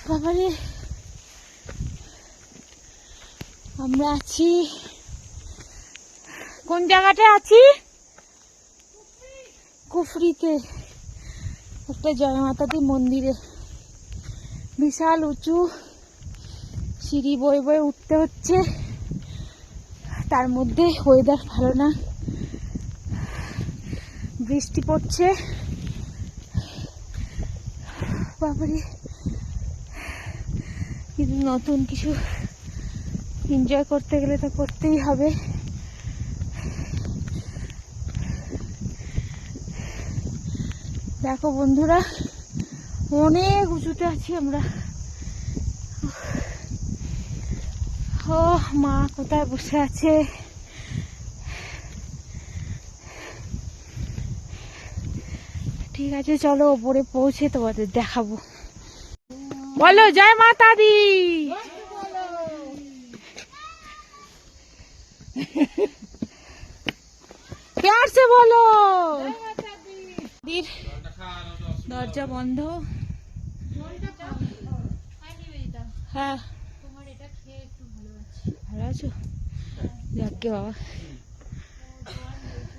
বাবারে, আমরা আছি কোন জায়গাটা আছি? কুফরিতে একটা জয়মাতাদি মন্দিরে। বিশাল উঁচু সিঁড়ি বয়ে বয়ে উঠতে হচ্ছে, তার মধ্যে ওয়েদার ভালো না, বৃষ্টি পড়ছে। বাবারে, কিন্তু নতুন কিছু এনজয় করতে গেলে তো করতেই হবে। দেখো বন্ধুরা, অনেক উঁচুতে আছি আমরা। ও মা কোথায় বসে আছে। ঠিক আছে, চলো ওপরে পৌঁছে তোমাদের দেখাবো। বলো জয় মাতা দি। प्यार से बोलो। দরজা বন্ধ। হ্যাঁ, ভালো আছো? যাকে বাবা,